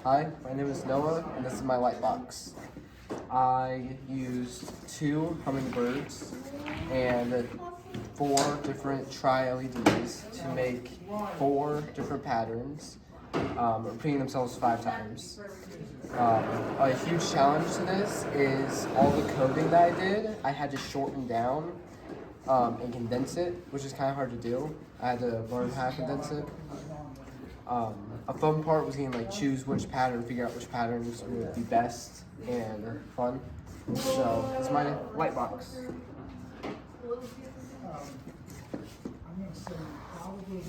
Hi, my name is Noah, and this is my light box. I used 2 hummingbirds and 4 different tri-LEDs to make 4 different patterns, repeating themselves 5 times. A huge challenge to this is all the coding that I did, I had to shorten down and condense it, which is kind of hard to do. I had to learn how to condense it. A fun part was getting choose which pattern, figure out which patterns would be best and fun. So it's my light box. I'm gonna say probably